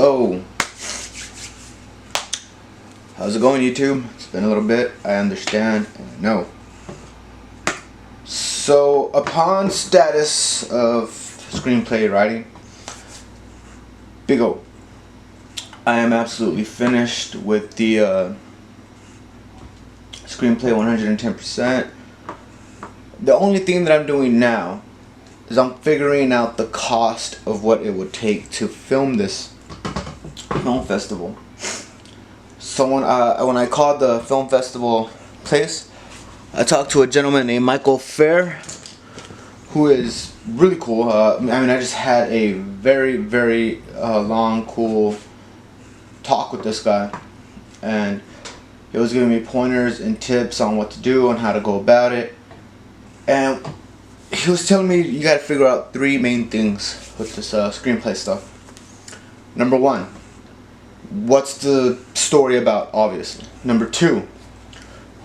So, how's it going, YouTube? It's been a little bit, I understand, and I know. So, upon status of screenplay writing, Big O, I am absolutely finished with the screenplay 110%. The only thing that I'm doing now is I'm figuring out the cost of what it would take to film this film festival. So when I called the film festival place, I talked to a gentleman named Michael Fair, who is really cool. I just had a very long, cool talk with this guy, and he was giving me pointers and tips on what to do and how to go about it. And he was telling me you gotta figure out three main things with this screenplay stuff. Number one, what's the story about, obviously. Number two,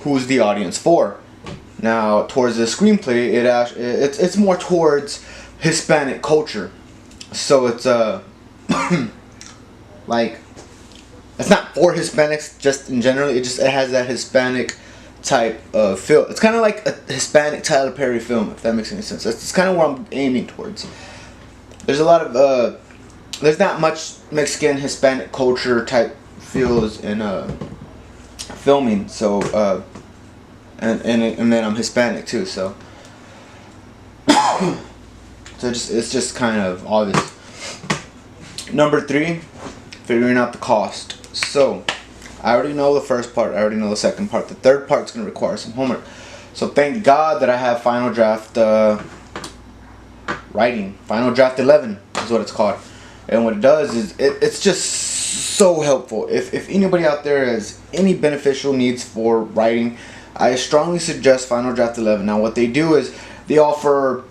who's the audience for? Now, towards the screenplay, it's more towards Hispanic culture. So it's like, it's not for Hispanics just in general. It has that Hispanic type of feel. It's kind of like a Hispanic Tyler Perry film, if that makes any sense. That's kind of what I'm aiming towards. There's a lot of there's not much Mexican Hispanic culture type feels in filming. So and then I'm Hispanic too. So it's just kind of obvious. Number three, figuring out the cost. So I already know the first part, I already know the second part. The third part's going to require some homework. So thank God that I have Final Draft writing. Final Draft 11 is what it's called. And what it does is, it's just so helpful. If anybody out there has any beneficial needs for writing, I strongly suggest Final Draft 11. Now what they do is, they offer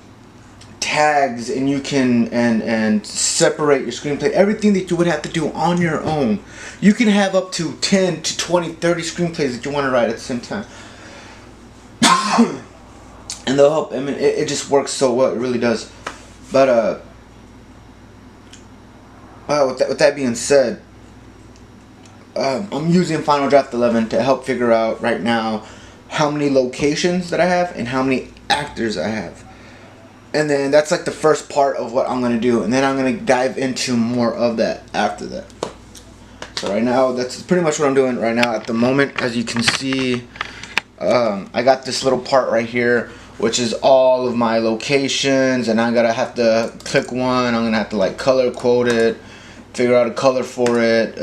tags, and you can and separate your screenplay, everything that you would have to do on your own. You can have up to 10 to 20, 30 screenplays that you want to write at the same time. And they'll help. I mean, it just works so well. It really does. But with that being said, I'm using Final Draft 11 to help figure out right now how many locations that I have and how many actors I have. And then that's like the first part of what I'm going to do. And then I'm going to dive into more of that after that. So right now, that's pretty much what I'm doing right now at the moment. As you can see, I got this little part right here, which is all of my locations. And I'm going to have to click one. I'm going to have to like color code it, figure out a color for it.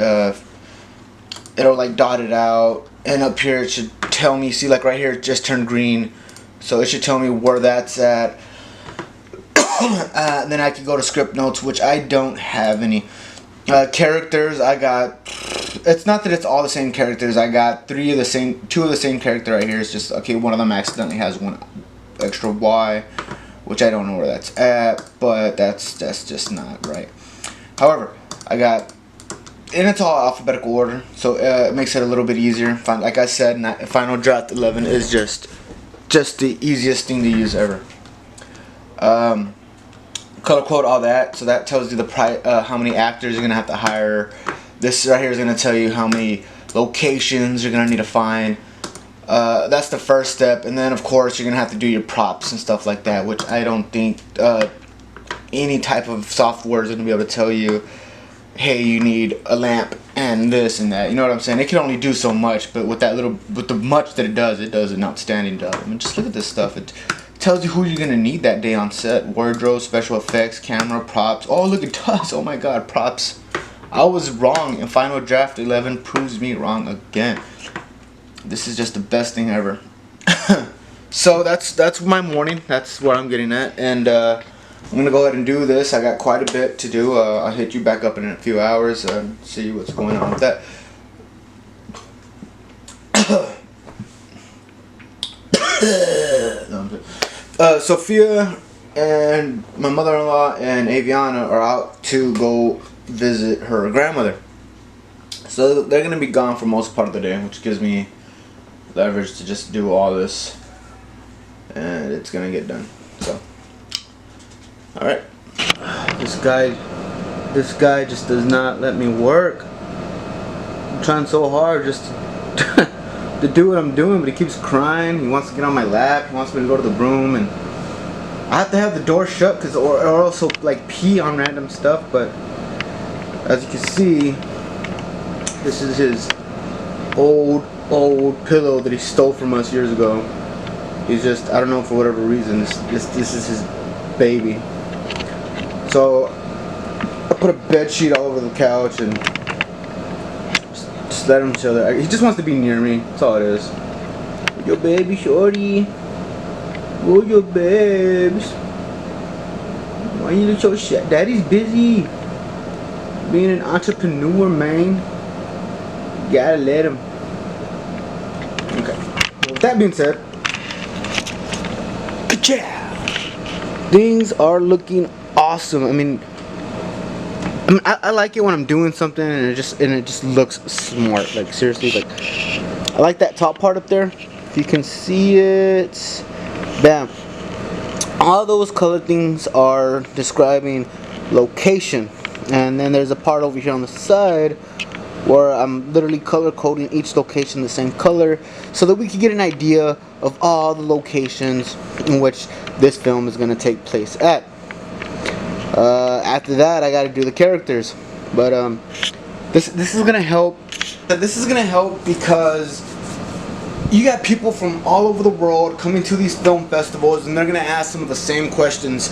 It'll like dot it out. And up here, it should tell me, see, like right here, it just turned green. So it should tell me where that's at. Then I can go to script notes, which I don't have any. Characters, I got, it's not that it's all the same characters. I got two of the same character right here. It's just, okay, one of them accidentally has one extra Y, which I don't know where that's at, but that's just not right. However, I got, and it's all alphabetical order, so it makes it a little bit easier. Like I said, Final Draft 11 is just the easiest thing to use ever. Color code all that, so that tells you the how many actors you're gonna have to hire. This right here is gonna tell you how many locations you're gonna need to find. That's the first step, and then of course you're gonna have to do your props and stuff like that, which I don't think any type of software is gonna be able to tell you, hey, you need a lamp and this and that. You know what I'm saying? It can only do so much, but with the much that it does an outstanding job. I mean, just look at this stuff. It tells you who you're gonna need that day on set: wardrobe, special effects, camera, props. Oh, look, it does. Oh my God, props. I was wrong, and Final Draft 11 proves me wrong again. This is just the best thing ever. So that's my morning. That's what I'm getting at, and I'm gonna go ahead and do this. I got quite a bit to do. I'll hit you back up in a few hours and see what's going on with that. Sophia and my mother-in-law and Aviana are out to go visit her grandmother. So they're going to be gone for most part of the day, which gives me leverage to just do all this. And it's going to get done. So, alright. This guy This guy just does not let me work. I'm trying so hard just to do what I'm doing, but he keeps crying. He wants to get on my lap. He wants me to go to the room, and I have to have the door shut because or also like pee on random stuff. But as you can see, this is his old pillow that he stole from us years ago. He's just, I don't know, for whatever reason, this is his baby. So I put a bed sheet all over the couch and just let him chill there. He just wants to be near me. That's all it is. Yo, baby shorty. Oh, your babes. Why you look so shit? Daddy's busy being an entrepreneur, man. You gotta let him. Okay. With that being said, things are looking awesome. I mean, I like it when I'm doing something and it just looks smart. Like seriously, like I like that top part up there. If you can see it, bam. All those color things are describing location, and then there's a part over here on the side where I'm literally color coding each location the same color so that we can get an idea of all the locations in which this film is going to take place at. After that, I got to do the characters, but this is going to help. This is going to help because you got people from all over the world coming to these film festivals, and they're going to ask some of the same questions.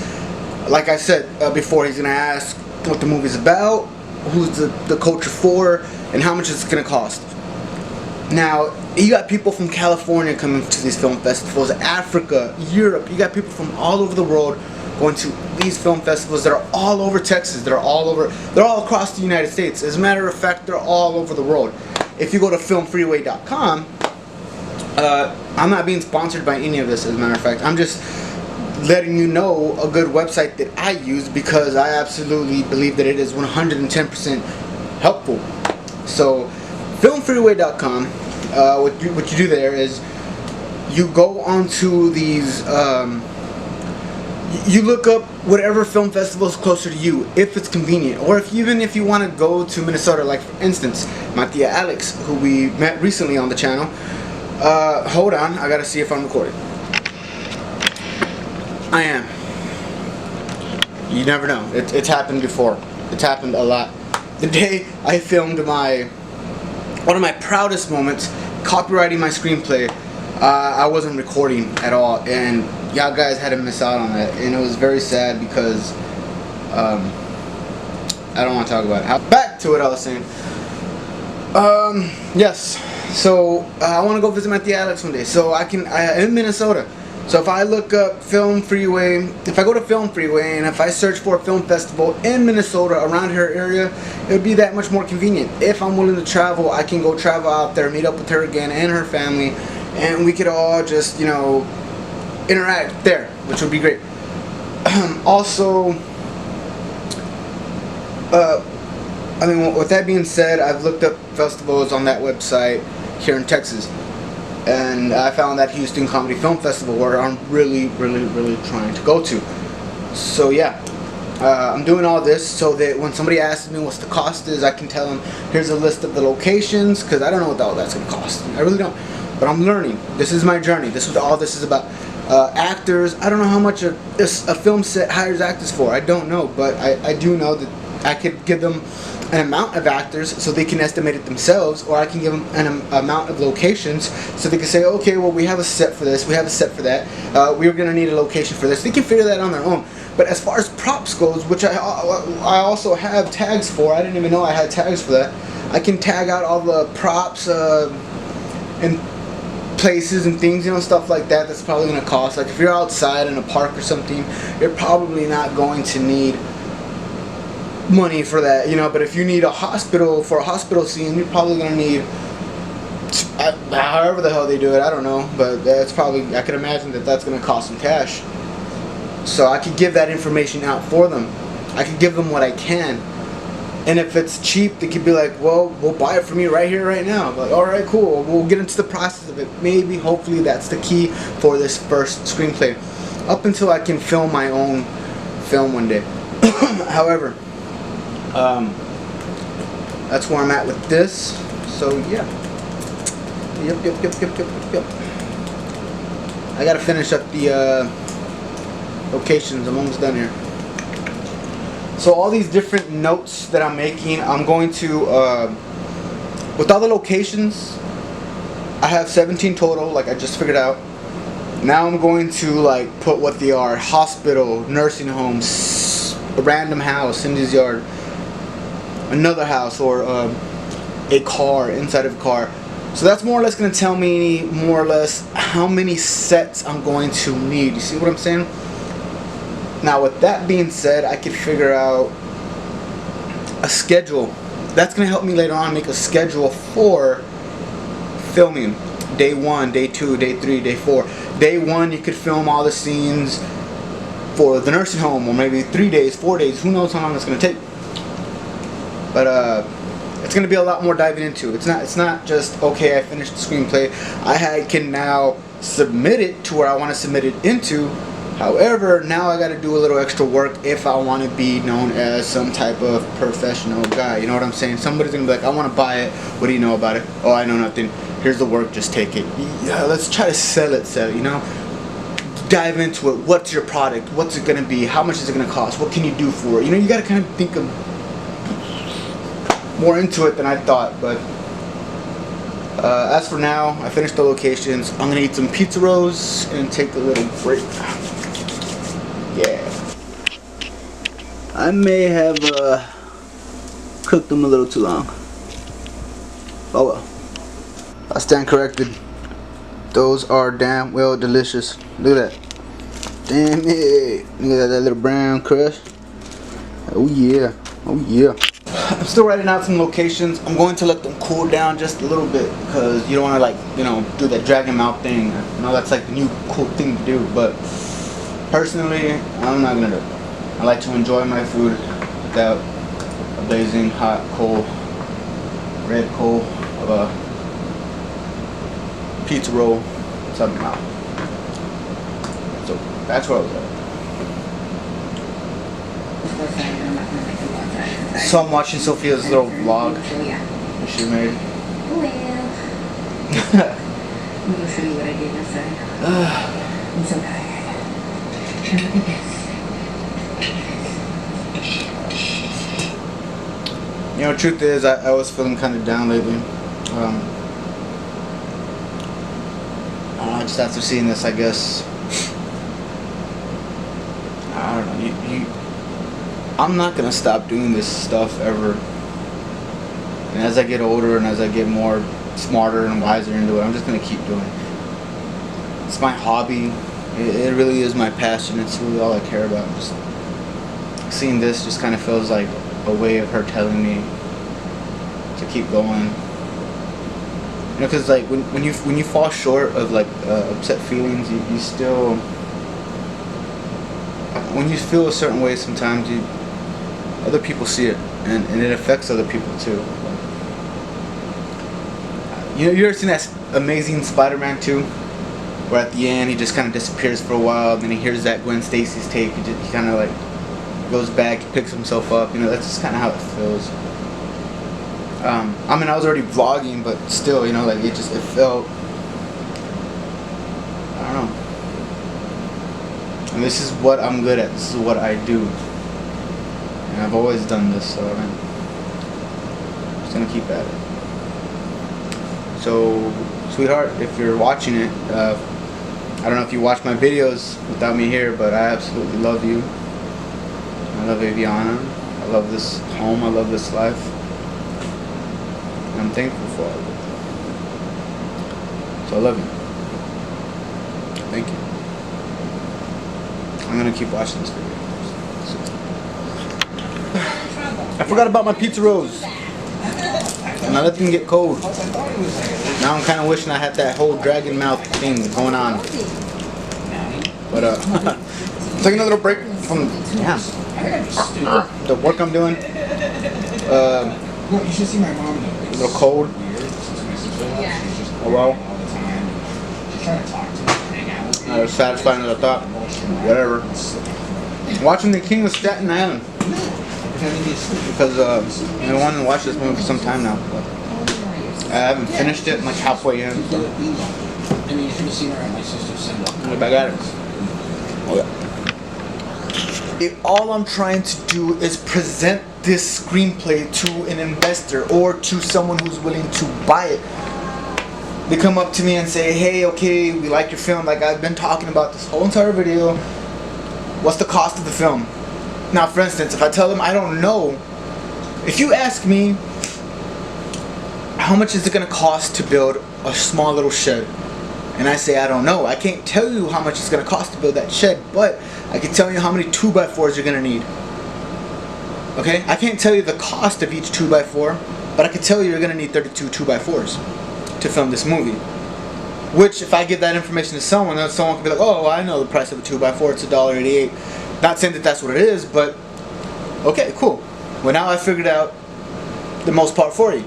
Like I said before, he's going to ask what the movie's about, who's the culture for, and how much it's going to cost. Now, you got people from California coming to these film festivals, Africa, Europe. You got people from all over the world going to these film festivals that are all over Texas. They're all across the United States. As a matter of fact, they're all over the world. If you go to filmfreeway.com, I'm not being sponsored by any of this, as a matter of fact. I'm just letting you know a good website that I use because I absolutely believe that it is 110% helpful. So, filmfreeway.com, what you do there is you go onto these, you look up whatever film festival is closer to you, if it's convenient, or even if you want to go to Minnesota, like for instance, my tia Alex, who we met recently on the channel. Hold on, I gotta see if I'm recording. I am. You never know. It's happened before. It's happened a lot. The day I filmed one of my proudest moments, copywriting my screenplay, I wasn't recording at all, and y'all guys had to miss out on that, and it was very sad because I don't want to talk about it. Back to what I was saying. Yes. So I want to go visit my tia Alex one day. So I'm in Minnesota. So if I look up Film Freeway, if I go to Film Freeway and if I search for a film festival in Minnesota around her area, it would be that much more convenient. If I'm willing to travel, I can go travel out there, meet up with her again and her family, and we could all just, interact there, which would be great. Also, with that being said, I've looked up festivals on that website here in Texas, and I found that Houston Comedy Film Festival where I'm really trying to go to. So yeah, I'm doing all this so that when somebody asks me what the cost is, I can tell them here's a list of the locations, because I don't know what all that's going to cost. I really don't, but I'm learning. This is my journey. This is all this is about. Actors, I don't know how much a film set hires actors for. I don't know, but I do know that I could give them an amount of actors so they can estimate it themselves, or I can give them an amount of locations so they can say, okay, well, we have a set for this, we have a set for that, we're going to need a location for this. They can figure that on their own. But as far as props goes, which I also have tags for, I didn't even know I had tags for that. I can tag out all the props and places and things, stuff like that. That's probably going to cost. Like if you're outside in a park or something, you're probably not going to need money for that, but if you need a hospital for a hospital scene, you're probably going to need however the hell they do it, I don't know, but that's probably, I can imagine that that's going to cost some cash. So I could give that information out for them. I could give them what I can, and if it's cheap, they could be like, well, we'll buy it from you right here, right now. But alright, cool, we'll get into the process of it. Maybe, hopefully, that's the key for this first screenplay, up until I can film my own film one day. However, That's where I'm at with this. So yeah. Yep. I gotta finish up the locations. I'm almost done here. So all these different notes that I'm making, I'm going to, with all the locations, I have 17 total, like I just figured out. Now I'm going to like put what they are: hospital, nursing homes, a random house, Cindy's yard, another house, or a car, inside of a car. So that's more or less going to tell me more or less how many sets I'm going to need. You see what I'm saying? Now with that being said, I can figure out a schedule. That's going to help me later on make a schedule for filming. Day 1, day 2, day 3, day 4. Day 1 you could film all the scenes for the nursing home, or maybe 3 days, 4 days, who knows how long it's going to take. But it's going to be a lot more diving into. It's not just, okay, I finished the screenplay, I can now submit it to where I want to submit it into. However, now I got to do a little extra work if I want to be known as some type of professional guy. You know what I'm saying? Somebody's going to be like, I want to buy it. What do you know about it? Oh, I know nothing. Here's the work, just take it. Yeah, let's try to sell it, you know? Dive into it. What's your product? What's it going to be? How much is it going to cost? What can you do for it? You know, you got to kind of think of more into it than I thought. But as for now, I finished the locations. I'm going to eat some pizza rolls and take a little break. Yeah. I may have cooked them a little too long. Oh well. I stand corrected. Those are damn well delicious. Look at that. Damn it. Look at that little brown crust. Oh yeah. Oh yeah. I'm still writing out some locations. I'm going to let them cool down just a little bit because you don't want to, like, you know, do that drag them out thing. I know that's like the new cool thing to do, but personally, I'm not gonna do it. I like to enjoy my food without a blazing hot coal, red coal of a pizza roll, something out. So that's where I was at. So I'm watching Sophia's little vlog that she made. Well, we'll show you what I did inside. I'm so tired. You know, truth is, I was feeling kind of down lately. I don't know, just after seeing this, I guess. I don't know. I'm not gonna stop doing this stuff ever. And as I get older and as I get more smarter and wiser into it, I'm just gonna keep doing it. It's my hobby. It really is my passion. It's really all I care about. Just seeing this just kind of feels like a way of her telling me to keep going. You know, because like when you fall short of like upset feelings, you still, when you feel a certain way, sometimes other people see it, and it affects other people too. You know, you ever seen that Amazing Spider-Man 2? Where at the end he just kind of disappears for a while, and then he hears that Gwen Stacy's tape. He kind of like goes back, he picks himself up. You know, that's just kind of how it feels. I mean, I was already vlogging, but still, you know, like it felt, I don't know. And this is what I'm good at. This is what I do. And I've always done this, so I'm just gonna keep at it. So, sweetheart, if you're watching it, I don't know if you watch my videos without me here, but I absolutely love you. I love Aviana. I love this home. I love this life. And I'm thankful for all of it. So I love you. Thank you. I'm gonna keep watching this video. I forgot about my pizza rolls. And I let them get cold. Now I'm kind of wishing I had that whole dragon mouth thing going on. But taking a little break from the work I'm doing. A little cold. Oh well. Not as satisfying as I thought. Whatever. Watching The King of Staten Island. because I wanted to watch this movie for some time now. But I haven't finished it. I'm like halfway in. So. I got it. Oh yeah. All I'm trying to do is present this screenplay to an investor or to someone who's willing to buy it. They come up to me and say, hey, okay, we like your film. Like I've been talking about this whole entire video. What's the cost of the film? Now, for instance, if I tell them I don't know, if you ask me, how much is it going to cost to build a small little shed? And I say I don't know. I can't tell you how much it's going to cost to build that shed, but I can tell you how many 2x4s you're going to need. Okay? I can't tell you the cost of each 2x4, but I can tell you you're going to need 32 2x4s to film this movie. Which, if I give that information to someone, then someone can be like, oh, I know the price of a 2x4, it's $1.88. Not saying that that's what it is, but okay, cool. Well, now I figured out the most part for you.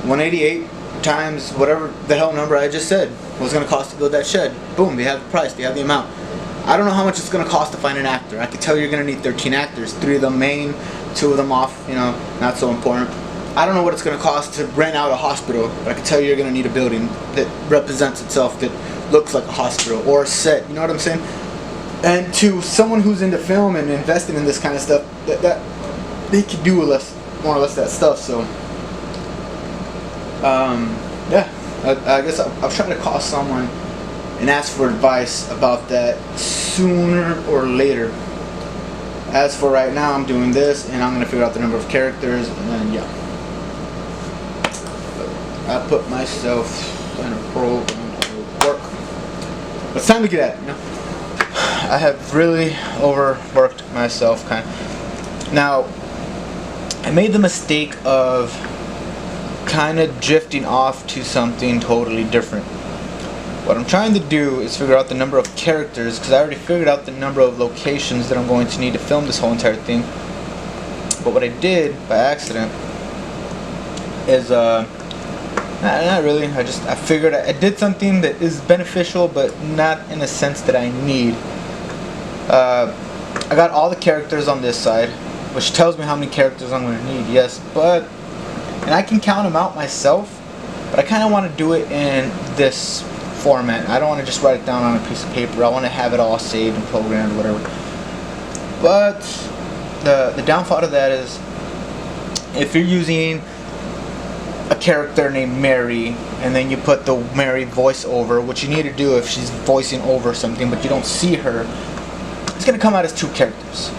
188 times whatever the hell number I just said was going to cost to build that shed. Boom, they have the price, they have the amount. I don't know how much it's going to cost to find an actor. I can tell you you're going to need 13 actors, 3 of them main, 2 of them off, not so important. I don't know what it's going to cost to rent out a hospital, but I can tell you you're going to need a building that represents itself, that looks like a hospital, or a set, you know what I'm saying? And to someone who's into film and investing in this kind of stuff, that they can do more or less that stuff. So, yeah, I guess I'll try to call someone and ask for advice about that sooner or later. As for right now, I'm doing this, and I'm gonna figure out the number of characters, and then yeah. But I put myself in a program to work. But it's time to get at it, I have really overworked myself, kind of. Now, I made the mistake of kind of drifting off to something totally different. What I'm trying to do is figure out the number of characters, because I already figured out the number of locations that I'm going to need to film this whole entire thing. But what I did by accident is not really. I figured I did something that is beneficial, but not in a sense that I need. I got all the characters on this side, which tells me how many characters I'm going to need, yes, and I can count them out myself, but I kind of want to do it in this format. I don't want to just write it down on a piece of paper. I want to have it all saved and programmed, whatever. But the downfall of that is, if you're using a character named Mary, and then you put the Mary voiceover, which you need to do if she's voicing over something, but you don't see her, it's going to come out as 2 characters.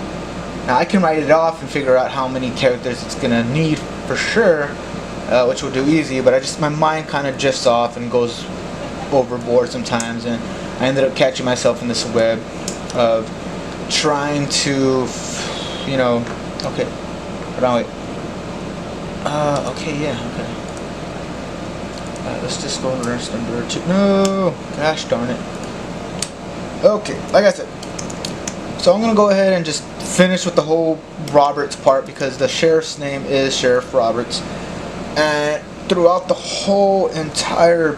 Now I can write it off and figure out how many characters it's going to need for sure, which will do easy, but my mind kind of drifts off and goes overboard sometimes, and I ended up catching myself in this web of trying to, okay, hold on, wait. Okay, yeah, okay. Let's just go to verse number 2. No! Gosh darn it. Okay, like I said. So I'm going to go ahead and just finish with the whole Roberts part, because the sheriff's name is Sheriff Roberts. And throughout the whole entire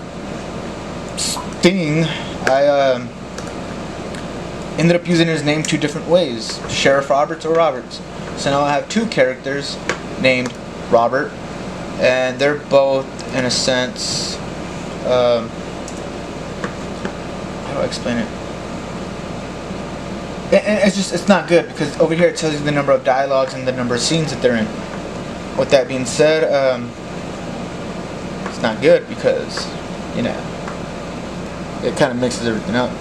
thing, I ended up using his name 2 different ways. Sheriff Roberts or Roberts. So now I have 2 characters named Robert, and they're both, in a sense, how do I explain it? And it's not good, because over here it tells you the number of dialogues and the number of scenes that they're in. With that being said, it's not good, because, it kind of mixes everything up.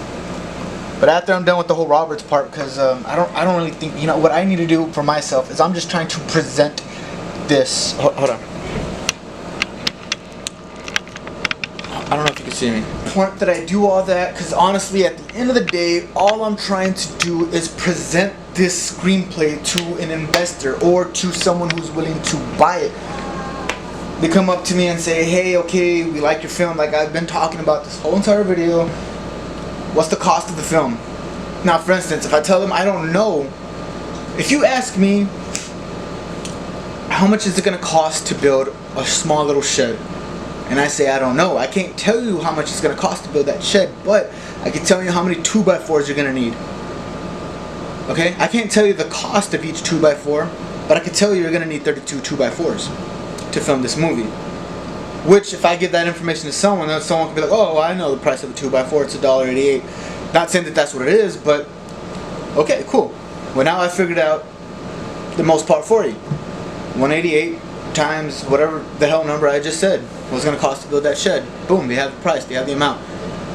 But after I'm done with the whole Roberts part, because I don't really think, what I need to do for myself is I'm just trying to present this. Hold on. I don't know if you can see me. Important that I do all that, because honestly, at the end of the day, all I'm trying to do is present this screenplay to an investor or to someone who's willing to buy it. They come up to me and say, hey, okay, we like your film. Like I've been talking about this whole entire video. What's the cost of the film? Now, for instance, if I tell them I don't know, if you ask me, how much is it going to cost to build a small little shed? And I say I don't know. I can't tell you how much it's going to cost to build that shed, but I can tell you how many 2x4s you're going to need. Okay? I can't tell you the cost of each 2x4, but But I can tell you're gonna need 32 2x4s to film this movie. Which, if I give that information to someone, then someone can be like, "Oh, I know the price of a 2x4. It's $1.88." Not saying that that's what it is, but okay, cool. Well, now I figured out the most part for you. 188 times whatever the hell number I just said was gonna cost to build that shed. Boom, they have the price, they have the amount.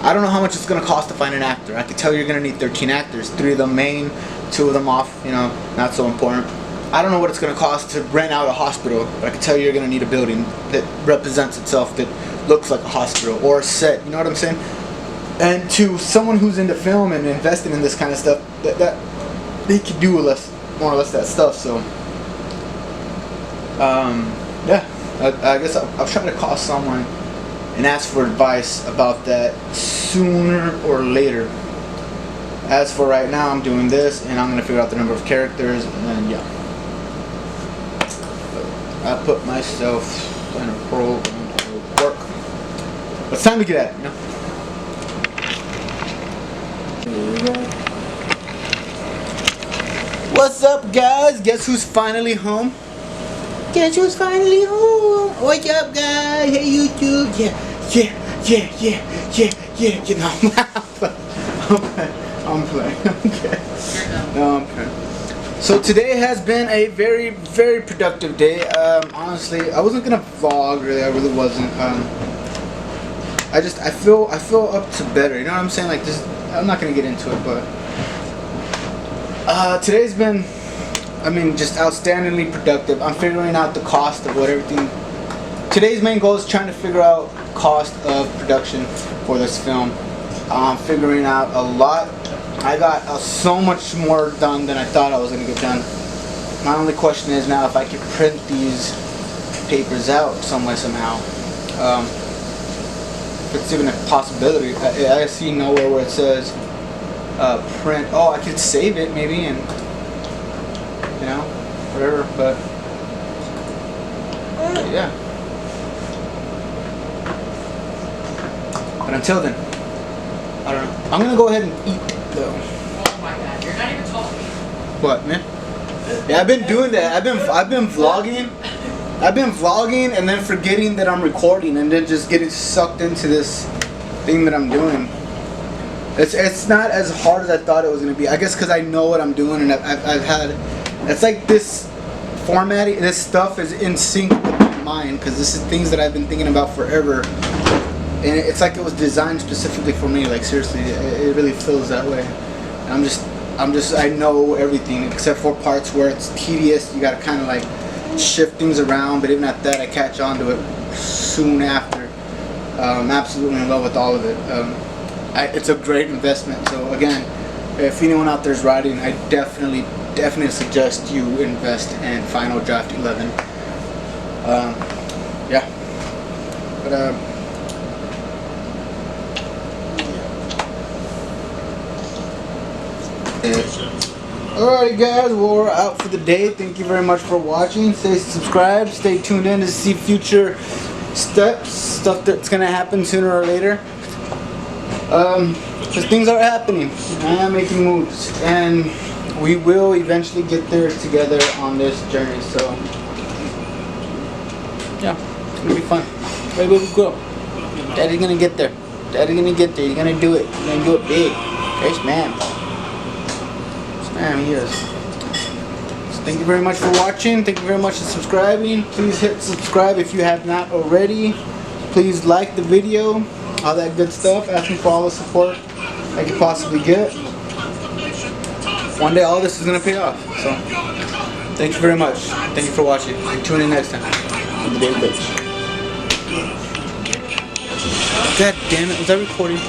I don't know how much it's gonna cost to find an actor. I can tell you're gonna need 13 actors, 3 of them main, 2 of them off, you know, not so important. I don't know what it's gonna cost to rent out a hospital, but I can tell you're gonna need a building that represents itself, that looks like a hospital or a set. You know what I'm saying? And to someone who's into film and investing in this kind of stuff, that they can do more or less that stuff. So, yeah, I guess I'll try to call someone and ask for advice about that sooner or later. As for right now, I'm doing this, and I'm gonna figure out the number of characters, and then yeah. I put myself in a program to work. But it's time to get at it, you know? What's up, guys? Guess who's finally home? Guess who's finally home? Wake up, guys! Hey, YouTube! Yeah. No, I'm playing. Okay. No, I'm playing. So today has been a very, very productive day. Honestly, I wasn't gonna vlog. Really, I really wasn't. I feel up to better. You know what I'm saying? Like this. I'm not gonna get into it, but today's been, I mean, just outstandingly productive. I'm figuring out the cost of what everything. Today's main goal is trying to figure out cost of production for this film. I'm figuring out a lot. I got so much more done than I thought I was gonna get done. My only question is now if I can print these papers out some way somehow. If it's even a possibility. I see nowhere where it says print. Oh, I could save it maybe and you know whatever. But yeah. But until then, I don't know. I'm gonna go ahead and eat though. Oh my god, you're not even talking. What, man? Yeah, I've been doing that. I've been vlogging. I've been vlogging and then forgetting that I'm recording and then just getting sucked into this thing that I'm doing. It's not as hard as I thought it was gonna be. I guess because I know what I'm doing and I've had. It's like this formatting. This stuff is in sync with my mind because this is things that I've been thinking about forever. And it's like it was designed specifically for me. Like seriously, it really feels that way. And I know everything except for parts where it's tedious. You gotta kind of like shift things around. But even at that, I catch on to it soon after. I'm absolutely in love with all of it. It's a great investment. So again, if anyone out there is writing, I definitely suggest you invest in Final Draft 11. Yeah. But alright guys, well, we're out for the day. Thank you very much for watching. Stay subscribed, stay tuned in to see future stuff that's gonna happen sooner or later. Because things are happening. I am making moves and we will eventually get there together on this journey, so yeah, it's gonna be fun. Right where we grow. Daddy's gonna get there. Daddy's gonna get there. You're gonna do it. You're gonna do it big. Yes, ma'am. He is. So thank you very much for watching. Thank you very much for subscribing. Please hit subscribe if you have not already. Please like the video. All that good stuff. Asking for all the support I could possibly get. One day all this is going to pay off. So thank you very much. Thank you for watching. And tune in next time. On the Daily Bitch. God damn it. Was I recording?